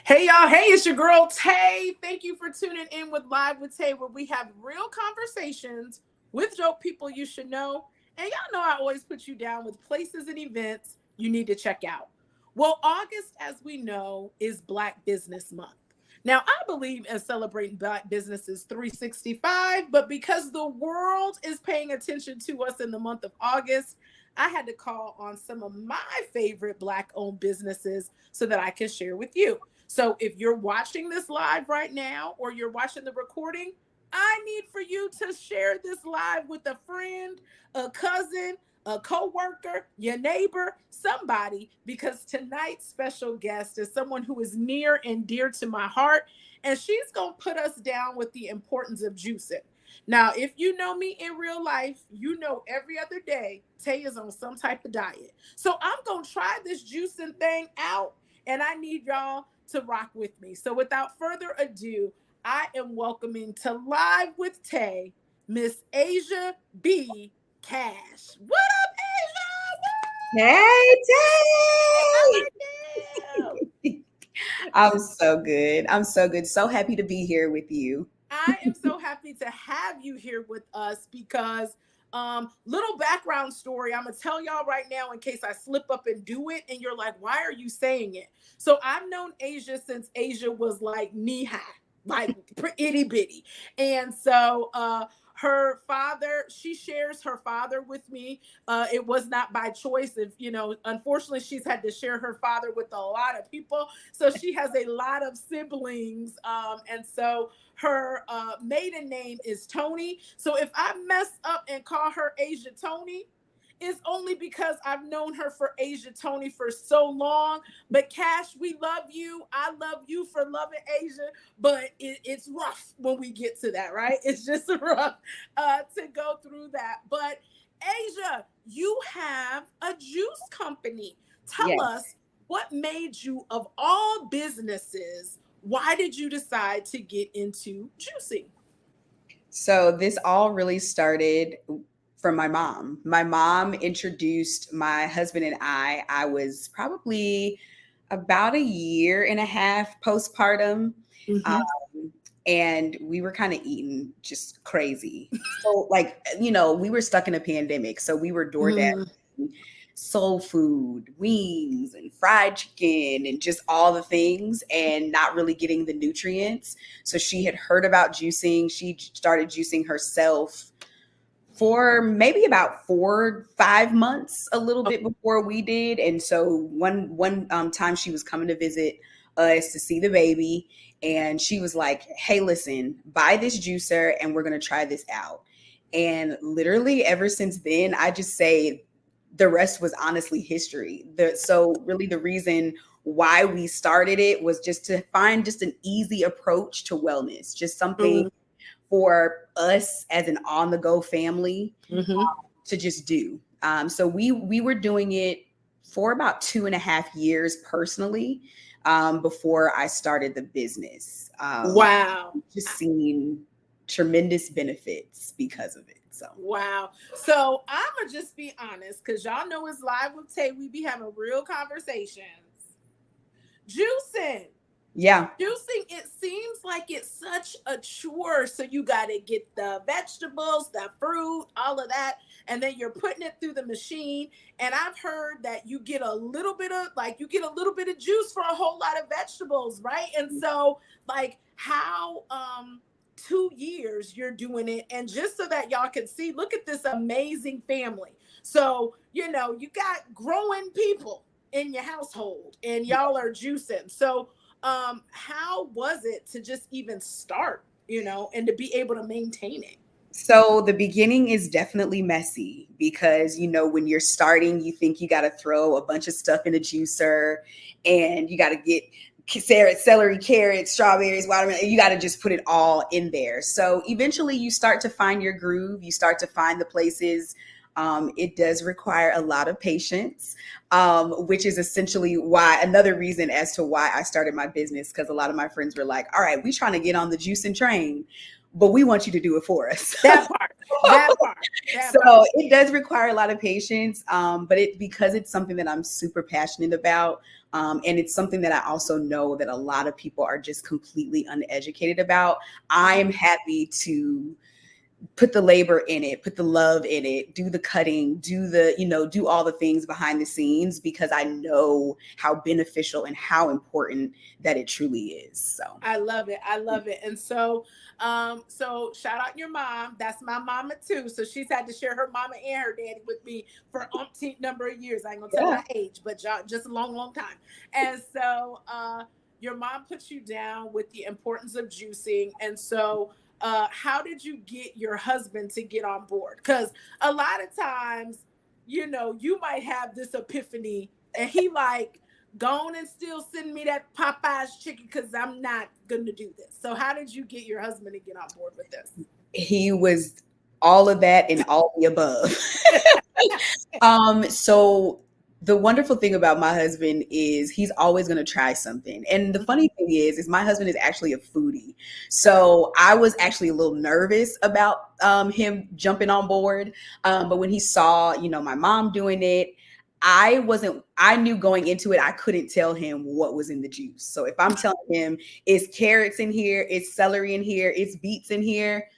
Hey y'all, hey, it's your girl Tay. Thank you for tuning in with Live with Tay, where we have real conversations with dope people you should know. And y'all know I always put you down with places and events you need to check out. Well, August, as we know, is Black Business Month. Now, I believe in celebrating Black businesses 365, but because the world is paying attention to us in the month of August, I had to call on some of my favorite Black owned businesses so that I can share with you. So if you're watching this live right now or you're watching the recording, I need for you to share this live with a friend, a cousin, a coworker, your neighbor, somebody, because tonight's special guest is someone who is near and dear to my heart, and she's going to put us down with the importance of juicing. Now, if you know me in real life, you know every other day Tay is on some type of diet. So I'm going to try this juicing thing out, and I need y'all to rock with me. So without further ado, I am welcoming to Live with Tay, Miss Asia B. Cash. What up, Hey, Asia? How are you? I'm so good. I'm so good. So happy to be here with you. I am so happy to have you here with us because little background story I'm gonna tell y'all right now in case I slip up and do it and you're like, why are you saying it? So I've known Asia since Asia was like knee high, like itty bitty. And so her father, she shares her father with me. It was not by choice. If you know, unfortunately, she's had to share her father with a lot of people. So she has a lot of siblings. And so her maiden name is Tony. So if I mess up and call her Asia Tony, it's only because I've known her for Asia Tony for so long. But Cash, we love you. I love you for loving Asia, but it's rough when we get to that, right? It's just rough to go through that. But Asia, you have a juice company. Tell Yes. us what made you, of all businesses, why did you decide to get into juicing? So this all really started from my mom. My mom introduced my husband and I was probably about a year and a half postpartum. Mm-hmm. Um, and we were kind of eating just crazy. So, we were stuck in a pandemic. So we were DoorDash, Mm-hmm. soul food, wings, and fried chicken, and just all the things, and not really getting the nutrients. So she had heard about juicing. She started juicing herself for maybe about 4 5 months, a little bit before we did. And so one time she was coming to visit us to see the baby, and she was like, "Hey, listen, buy this juicer, and we're gonna try this out." And literally ever since then, I just say the rest was honestly history. So really the reason why we started it was just to find just an easy approach to wellness, just something for us as an on the go family Mm-hmm. to just do. So we were doing it for about 2.5 years personally, before I started the business. Wow. Just seeing tremendous benefits because of it. So Wow. So I'm going to just be honest because y'all know it's Live with Tay. We be having real conversations. Juicing. yeah. Juicing, it seems like it's such a chore. So you got to get the vegetables, the fruit, all of that. And then you're putting it through the machine. And I've heard that you get a little bit of juice for a whole lot of vegetables, right? And so like how 2 years you're doing it. And just so that y'all can see, look at this amazing family. So, you got growing people in your household and y'all are juicing. So how was it to just even start, and to be able to maintain it? So the beginning is definitely messy because when you're starting, you think you got to throw a bunch of stuff in a juicer, and you got to get celery, carrots, strawberries, watermelon. You got to just put it all in there. So eventually, you start to find your groove. You start to find the places. It does require a lot of patience, which is essentially another reason as to why I started my business, because a lot of my friends were like, all right, we trying to get on the juicing train, but we want you to do it for us. That part, that part, that So part. it does require a lot of patience, but because it's something that I'm super passionate about, And it's something that I also know that a lot of people are just completely uneducated about. I am happy to put the labor in it, put the love in it, do the cutting, do the, do all the things behind the scenes, because I know how beneficial and how important that it truly is. So I love it. I love it. And so shout out your mom. That's my mama too. So she's had to share her mama and her daddy with me for umpteenth number of years. I ain't gonna tell my age, but just a long, long time. And so your mom puts you down with the importance of juicing. And so how did you get your husband to get on board? Because a lot of times, you might have this epiphany and he like, go on and still send me that Popeye's chicken because I'm not going to do this. So how did you get your husband to get on board with this? He was all of that and all the above. So the wonderful thing about my husband is he's always going to try something. And the funny thing is my husband is actually a foodie. So I was actually a little nervous about him jumping on board. But when he saw, my mom doing it, I knew going into it, I couldn't tell him what was in the juice. So if I'm telling him it's carrots in here, it's celery in here, it's beets in here,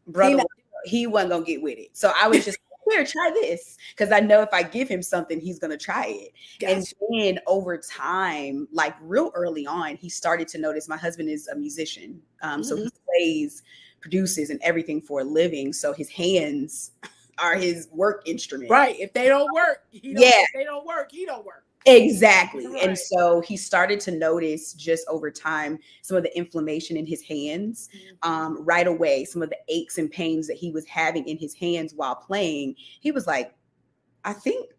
brother, he wasn't going to get with it. So I was just, here, try this. Because I know if I give him something, he's going to try it. Gotcha. And then over time, like real early on, he started to notice my husband is a musician. So he plays, produces, and everything for a living. So his hands are his work instrument. Right. If they don't work, if they don't work, he don't work. Exactly. Right. And so he started to notice just over time some of the inflammation in his hands right away, some of the aches and pains that he was having in his hands while playing. He was like, I think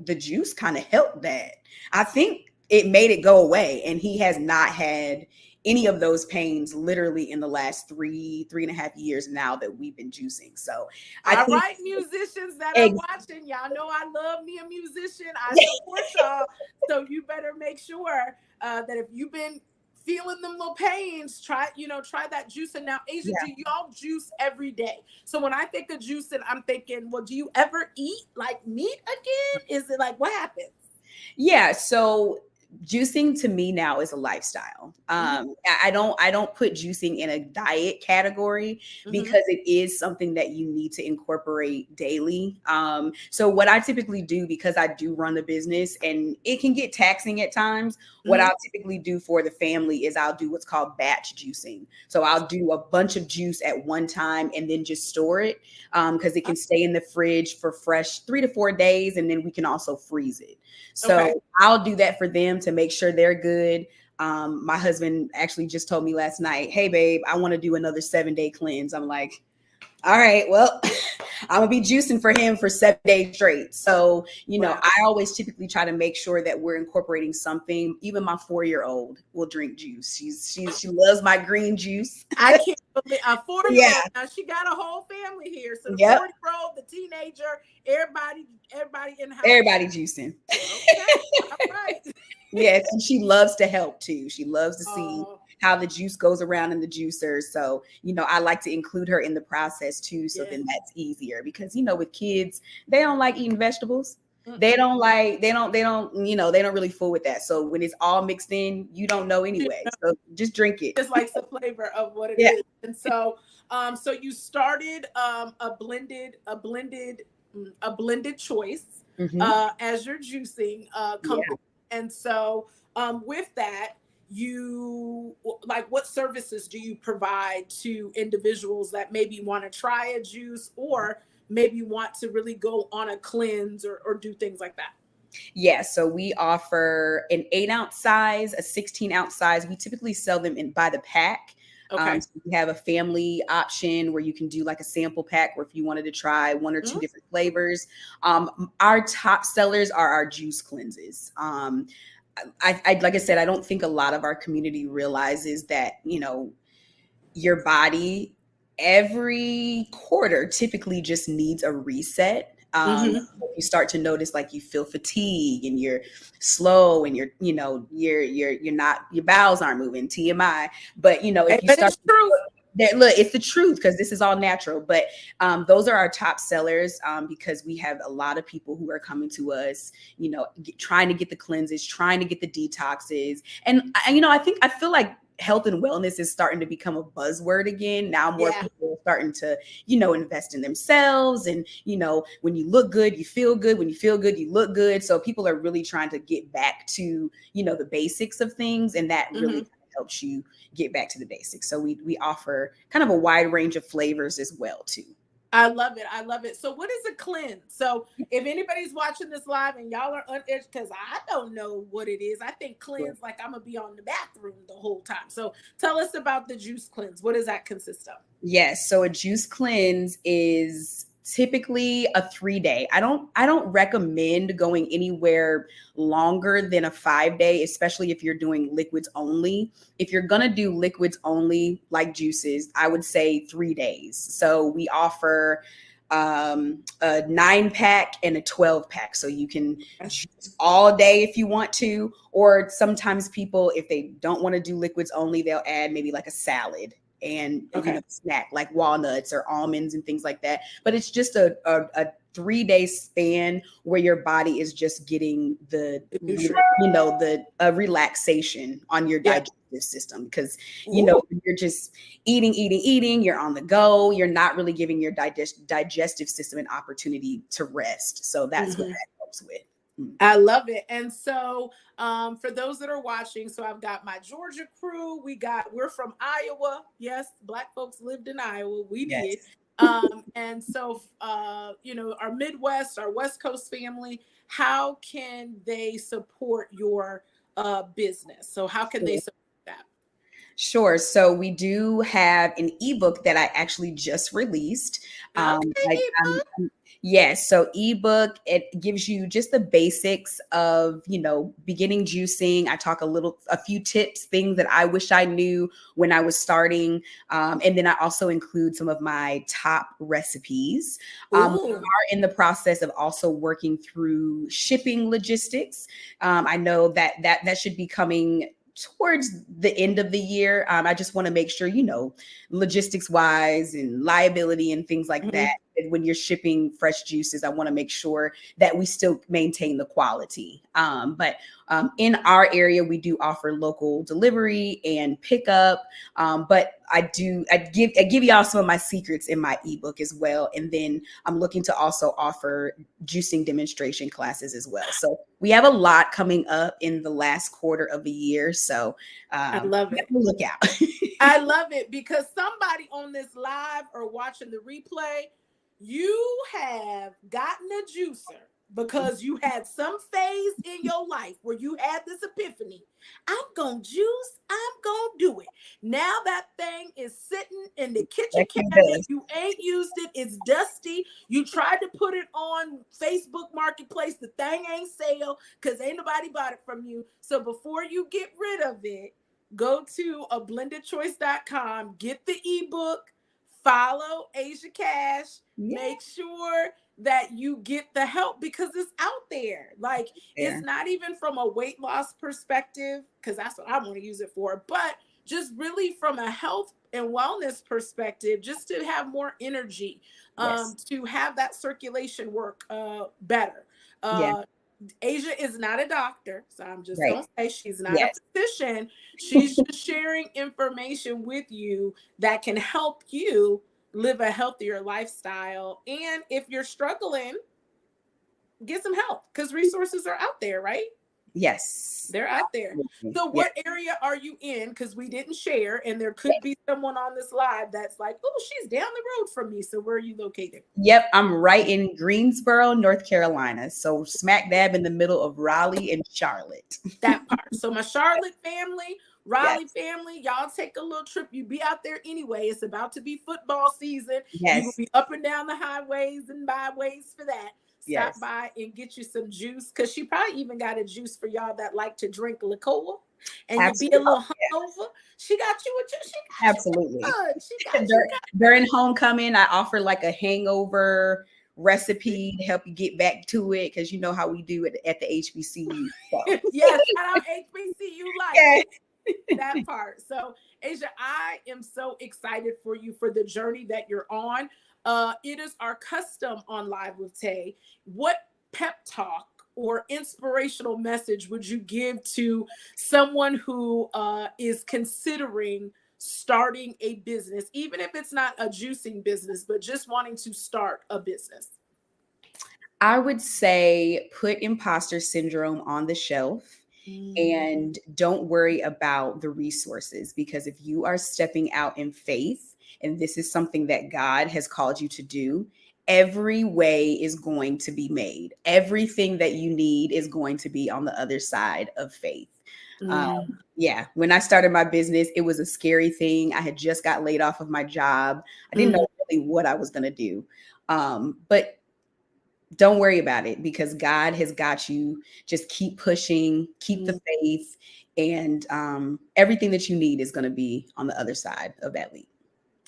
the juice kind of helped that. I think it made it go away. And he has not had any of those pains literally in the last 3.5 years now that we've been juicing. So all right, musicians that are watching, y'all know I love me a musician. I support y'all. So you better make sure that if you've been feeling them little pains, try that juicing. Now, Asia, do y'all juice every day? So when I think of juicing, I'm thinking, well, do you ever eat like meat again? Is it like, what happens? Yeah. So juicing to me now is a lifestyle. I don't put juicing in a diet category because it is something that you need to incorporate daily. So what I typically do, because I do run the business and it can get taxing at times, what I'll typically do for the family is I'll do what's called batch juicing. So I'll do a bunch of juice at one time and then just store it because it can stay in the fridge for fresh 3 to 4 days. And then we can also freeze it. So I'll do that for them to make sure they're good. My husband actually just told me last night, hey, babe, I want to do another 7-day cleanse. I'm like, all right, well, I'm going to be juicing for him for 7 days straight. So, I always typically try to make sure that we're incorporating something. Even my 4-year-old will drink juice. She loves my green juice. I can't believe a 4-year-old. Now she got a whole family here. So the 4-year-old, the teenager, everybody in the house. Everybody juicing. Okay. All right. Yes, and she loves to help too. She loves to see how the juice goes around in the juicer. So, I like to include her in the process too. So then that's easier because, with kids, they don't like eating vegetables. They don't really fool with that. So when it's all mixed in, you don't know anyway. So just drink it. Just like the flavor of what it is. And so, so you started a blended choice as your juicing company. And so with that, what services do you provide to individuals that maybe want to try a juice or maybe want to really go on a cleanse or do things like that? Yeah, so we offer an 8-ounce size, a 16-ounce size. We typically sell them by the pack. So we have a family option where you can do like a sample pack where if you wanted to try 1 or 2 different flavors. Our top sellers are our juice cleanses. I like I said, I don't think a lot of our community realizes that, your body every quarter typically just needs a reset. You start to notice like you feel fatigue and you're slow and you're not, your bowels aren't moving, TMI. But if you start, Look, it's the truth because this is all natural. But those are our top sellers because we have a lot of people who are coming to us, trying to get the cleanses, trying to get the detoxes. And I feel like health and wellness is starting to become a buzzword again. Now more people are starting to, invest in themselves. And, when you look good, you feel good. When you feel good, you look good. So people are really trying to get back to, the basics of things. And that really helps you get back to the basics. So we offer kind of a wide range of flavors as well too. I love it. I love it. So what is a cleanse? So if anybody's watching this live and y'all are uneducated, because I don't know what it is. I think cleanse, like I'm going to be on the bathroom the whole time. So tell us about the juice cleanse. What does that consist of? Yes. So a juice cleanse is typically a 3-day. I don't recommend going anywhere longer than a 5-day, especially if you're doing liquids only. If you're going to do liquids only, like juices, I would say 3 days. So we offer a 9-pack and a 12-pack. So you can juice all day if you want to, or sometimes people, if they don't want to do liquids only, they'll add maybe like a salad and snack like walnuts or almonds and things like that. But it's just a 3-day span where your body is just getting the relaxation on your digestive system, because you're just eating, you're on the go, you're not really giving your digestive system an opportunity to rest. So that's what that helps with. I love it. And so for those that are watching, so I've got my Georgia crew. We're from Iowa. Yes, Black folks lived in Iowa. We did. And so, our Midwest, our West Coast family, how can they support your business? So how can they support that? Sure. So we do have an ebook that I actually just released. Yes. So ebook, it gives you just the basics of, beginning juicing. I talk a few tips, things that I wish I knew when I was starting. And then I also include some of my top recipes. We are in the process of also working through shipping logistics. I know that should be coming towards the end of the year. I just want to make sure, logistics wise and liability and things like that. And when you're shipping fresh juices, I want to make sure that we still maintain the quality. But in our area, we do offer local delivery and pickup. But I give y'all some of my secrets in my ebook as well. And then I'm looking to also offer juicing demonstration classes as well. So we have a lot coming up in the last quarter of the year. So I love it. Look out. I love it because somebody on this live or watching the replay, you have gotten a juicer because you had some phase in your life where you had this epiphany. I'm going to juice. I'm going to do it. Now that thing is sitting in the kitchen cabinet. You ain't used it. It's dusty. You tried to put it on Facebook Marketplace. The thing ain't sale because ain't nobody bought it from you. So before you get rid of it, go to ablendedchoice.com, get the ebook, follow Asia Cash, make sure that you get the help because it's out there. Like it's not even from a weight loss perspective, because that's what I want to use it for, but just really from a health and wellness perspective, just to have more energy, to have that circulation work better. Asia is not a doctor, so I'm just going to say she's not a physician. She's just sharing information with you that can help you live a healthier lifestyle. And if you're struggling, get some help because resources are out there, right? Yes. They're out there. So what area are you in? Because we didn't share, and there could be someone on this live that's like, oh, she's down the road from me. So where are you located? Yep, I'm right in Greensboro, North Carolina. So smack dab in the middle of Raleigh and Charlotte. That part. So my Charlotte family, Raleigh family, y'all take a little trip. You be out there anyway. It's about to be football season. You will be up and down the highways and byways for that. Stop by and get you some juice, because she probably even got a juice for y'all that like to drink liqueur and you be a little hungover. She got you a juice. Absolutely. During homecoming, I offer like a hangover recipe to help you get back to it, because you know how we do it at the HBCU. So. Yes, shout out HBCU life. That part. So, Asia, I am so excited for you for the journey that you're on. It is our custom on Live with Tay. What pep talk or inspirational message would you give to someone who is considering starting a business, even if it's not a juicing business, but just wanting to start a business? I would say put imposter syndrome on the shelf Mm. and don't worry about the resources, because if you are stepping out in faith and this is something that God has called you to do, every way is going to be made. Everything that you need is going to be on the other side of faith. Um, Mm. yeah, when I started my business, it was a scary thing. I had just got laid off of my job. I didn't Mm. know really what I was going to do. But don't worry about it, because God has got you. Just keep pushing, keep the Mm. faith, and everything that you need is going to be on the other side of that leap.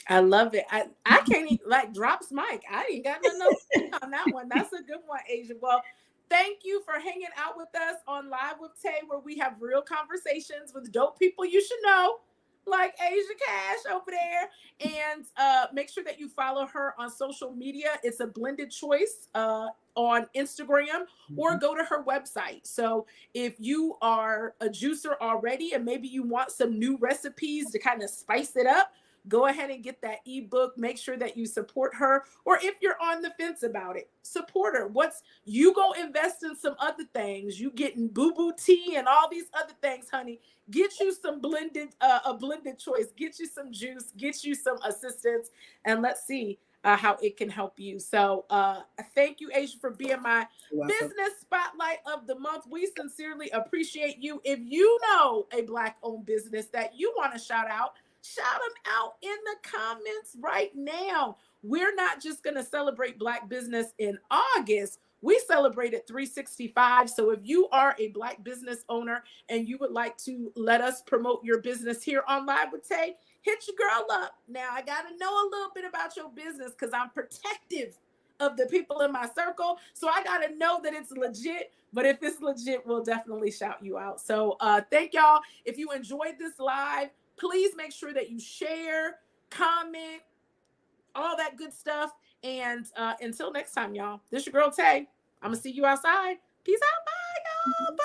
I love it. I can't even like drops mic. I ain't got nothing else to say on that one. That's a good one, Asia. Well, thank you for hanging out with us on Live with Tay, where we have real conversations with dope people you should know, like Asia Cash over there. And make sure that you follow her on social media. It's a blended choice on Instagram, or Mhm. go to her website. So if you are a juicer already and maybe you want some new recipes to kind of spice it up, go ahead and get that ebook. Make sure that you support her. Or if you're on the fence about it, support her. What's you go invest in some other things. You getting boo boo tea and all these other things, honey. Get you some blended, a blended choice. Get you some juice. Get you some assistance, and let's see how it can help you. So thank you, Asia, for being my You're welcome. business spotlight of the month. We sincerely appreciate you. If you know a Black-owned business that you want to shout them out in the comments right now. We're not just going to celebrate Black business in August. We celebrated 365. So if you are a Black business owner and you would like to let us promote your business here on Live with Tay, hit your girl up. Now, I got to know a little bit about your business because I'm protective of the people in my circle. So I got to know that it's legit. But if it's legit, we'll definitely shout you out. So thank y'all. If you enjoyed this live, please make sure that you share, comment, all that good stuff. And until next time, y'all, this your girl Tay. I'm going to see you outside. Peace out. Bye, y'all. Bye.